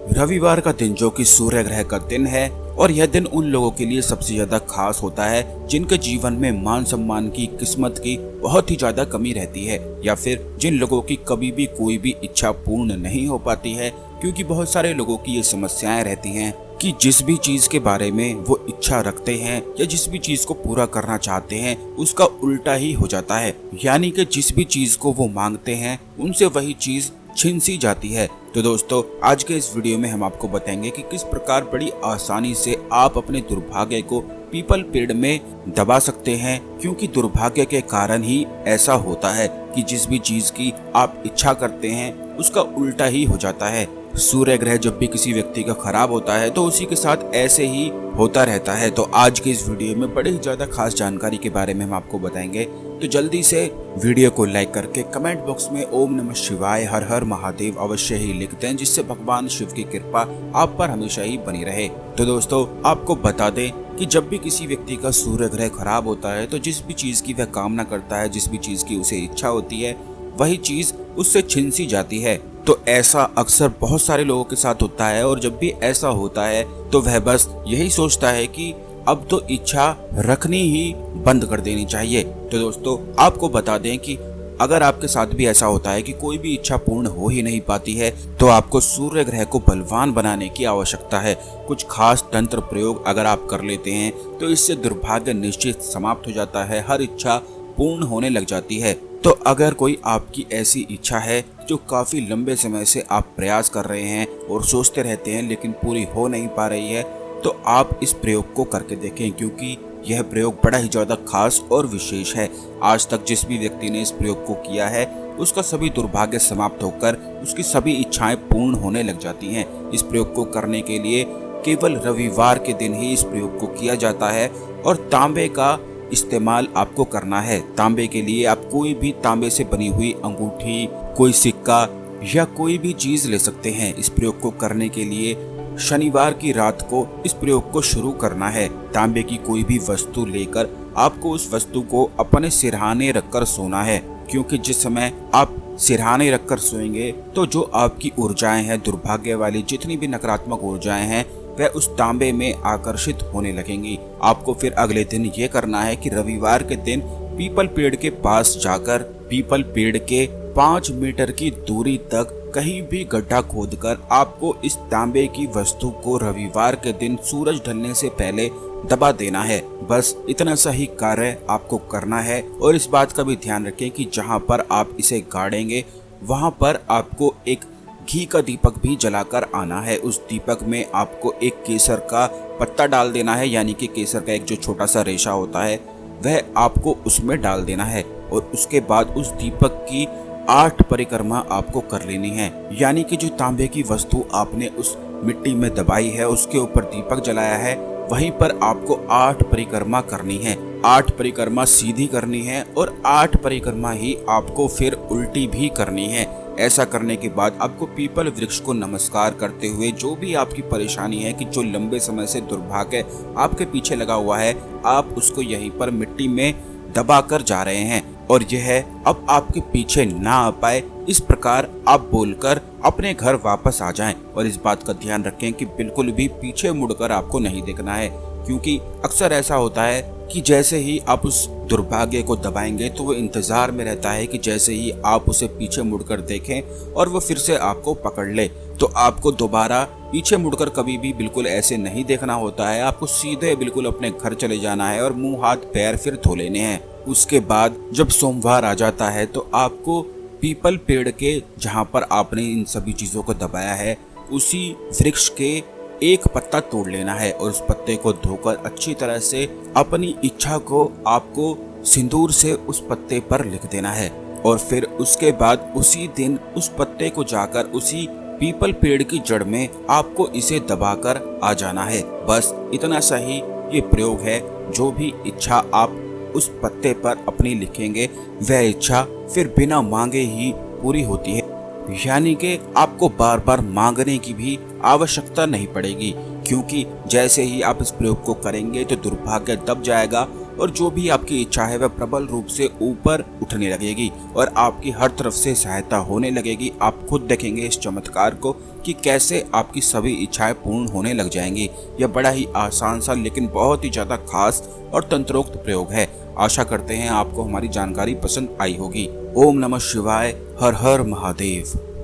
रविवार का दिन जो कि सूर्य ग्रह का दिन है और यह दिन उन लोगों के लिए सबसे ज्यादा खास होता है जिनके जीवन में मान सम्मान की, किस्मत की बहुत ही ज्यादा कमी रहती है, या फिर जिन लोगों की कभी भी कोई भी इच्छा पूर्ण नहीं हो पाती है। क्योंकि बहुत सारे लोगों की ये समस्याएं रहती हैं कि जिस भी चीज के बारे में वो इच्छा रखते हैं या जिस भी चीज को पूरा करना चाहते हैं उसका उल्टा ही हो जाता है। यानी कि जिस भी चीज को वो मांगते हैं उनसे वही चीज छीन सी जाती है। तो दोस्तों, आज के इस वीडियो में हम आपको बताएंगे कि किस प्रकार बड़ी आसानी से आप अपने दुर्भाग्य को पीपल पेड़ में दबा सकते हैं। क्योंकि दुर्भाग्य के कारण ही ऐसा होता है कि जिस भी चीज की आप इच्छा करते हैं उसका उल्टा ही हो जाता है। सूर्य ग्रह जब भी किसी व्यक्ति का खराब होता है तो उसी के साथ ऐसे ही होता रहता है। तो आज के इस वीडियो में बड़े ही ज्यादा खास जानकारी के बारे में हम आपको बताएंगे। तो जल्दी से वीडियो को लाइक करके कमेंट बॉक्स में ओम नमः शिवाय, हर हर महादेव अवश्य ही लिख दें, जिससे भगवान शिव की कृपा आप पर हमेशा ही बनी रहे। तो दोस्तों, आपको बता दें कि जब भी किसी व्यक्ति का सूर्य ग्रह खराब होता है तो जिस भी चीज की वह कामना करता है, जिस भी चीज की उसे इच्छा होती है, वही चीज उससे छिन सी जाती है। तो ऐसा अक्सर बहुत सारे लोगों के साथ होता है और जब भी ऐसा होता है तो वह बस यही सोचता है कि अब तो इच्छा रखनी ही बंद कर देनी चाहिए। तो दोस्तों, आपको बता दें कि अगर आपके साथ भी ऐसा होता है कि कोई भी इच्छा पूर्ण हो ही नहीं पाती है तो आपको सूर्य ग्रह को बलवान बनाने की आवश्यकता है। कुछ खास तंत्र प्रयोग अगर आप कर लेते हैं तो इससे दुर्भाग्य निश्चित समाप्त हो जाता है, हर इच्छा पूर्ण होने लग जाती है। तो अगर कोई आपकी ऐसी इच्छा है जो काफी लंबे समय से आप प्रयास कर रहे हैं और सोचते रहते हैं लेकिन पूरी हो नहीं पा रही है, तो आप इस प्रयोग को करके देखें। क्योंकि यह प्रयोग बड़ा ही ज्यादा खास और विशेष है। आज तक जिस भी व्यक्ति ने इस प्रयोग को किया है उसका सभी दुर्भाग्य समाप्त होकर उसकी सभी इच्छाएं पूर्ण होने लग जाती हैं। इस प्रयोग को करने के लिए केवल रविवार के दिन ही इस प्रयोग को किया जाता है और तांबे का इस्तेमाल आपको करना है। तांबे के लिए आप कोई भी तांबे से बनी हुई अंगूठी, कोई सिक्का या कोई भी चीज ले सकते हैं। इस प्रयोग को करने के लिए शनिवार की रात को इस प्रयोग को शुरू करना है। तांबे की कोई भी वस्तु लेकर आपको उस वस्तु को अपने सिरहाने रखकर सोना है। क्योंकि जिस समय आप सिरहाने रखकर सोएंगे तो जो आपकी ऊर्जाएं हैं, दुर्भाग्य वाली जितनी भी नकारात्मक ऊर्जाएं हैं, वह उस तांबे में आकर्षित होने लगेंगी। आपको फिर अगले दिन ये करना है कि रविवार के दिन पीपल पेड़ के पास जाकर पीपल पेड़ के 5 मीटर की दूरी तक कहीं भी गड्ढा खोदकर आपको इस तांबे की वस्तु को रविवार के दिन सूरज ढलने से पहले दबा देना है। बस इतना सा ही कार्य आपको करना है। और इस बात का भी ध्यान रखें कि जहां पर आप इसे गाड़ेंगे वहां पर आपको एक घी का दीपक भी जलाकर आना है। उस दीपक में आपको एक केसर का पत्ता डाल देना है, यानी कि केसर का एक जो छोटा सा रेशा होता है वह आपको उसमें डाल देना है। और उसके बाद उस दीपक की 8 परिक्रमा आपको कर लेनी है। यानी कि जो तांबे की वस्तु आपने उस मिट्टी में दबाई है, उसके ऊपर दीपक जलाया है, वहीं पर आपको 8 परिक्रमा करनी है। 8 परिक्रमा सीधी करनी है और 8 परिक्रमा ही आपको फिर उल्टी भी करनी है। ऐसा करने के बाद आपको पीपल वृक्ष को नमस्कार करते हुए जो भी आपकी परेशानी है कि जो लंबे समय से दुर्भाग्य आपके पीछे लगा हुआ है, आप उसको यहीं पर मिट्टी में दबा कर जा रहे हैं और यह अब आपके पीछे ना आ पाए, इस प्रकार आप बोलकर अपने घर वापस आ जाएं। और इस बात का ध्यान रखें कि बिल्कुल भी पीछे मुड़कर आपको नहीं देखना है। क्योंकि अक्सर ऐसा होता है कि जैसे ही आप उस दुर्भाग्य को दबाएंगे तो वो इंतजार में रहता है कि जैसे ही आप उसे पीछे मुड़कर देखें और वो फिर से आपको पकड़ ले। तो आपको दोबारा पीछे मुड़कर कभी भी बिल्कुल ऐसे नहीं देखना होता है। आपको सीधे बिल्कुल अपने घर चले जाना है और मुंह हाथ पैर फिर धो लेने हैं। उसके बाद जब सोमवार आ जाता है तो आपको पीपल पेड़ के जहाँ पर आपने इन सभी चीजों को दबाया है उसी वृक्ष के एक पत्ता तोड़ लेना है और उस पत्ते को धोकर अच्छी तरह से अपनी इच्छा को आपको सिंदूर से उस पत्ते पर लिख देना है। और फिर उसके बाद उसी दिन उस पत्ते को जाकर उसी पीपल पेड़ की जड़ में आपको इसे दबाकर आ जाना है। बस इतना सा ही ये प्रयोग है। जो भी इच्छा आप उस पत्ते पर अपनी लिखेंगे वह इच्छा फिर बिना मांगे ही पूरी होती है। यानी कि आपको बार बार मांगने की भी आवश्यकता नहीं पड़ेगी। क्योंकि जैसे ही आप इस प्रयोग को करेंगे तो दुर्भाग्य दब जाएगा और जो भी आपकी इच्छा है वह प्रबल रूप से ऊपर उठने लगेगी और आपकी हर तरफ से सहायता होने लगेगी। आप खुद देखेंगे इस चमत्कार को कि कैसे आपकी सभी इच्छाएं पूर्ण होने लग जाएंगी। यह बड़ा ही आसान सा लेकिन बहुत ही ज्यादा खास और तंत्रोक्त प्रयोग है। आशा करते हैं आपको हमारी जानकारी पसंद आई होगी। ओम नमः शिवाय। हर हर महादेव।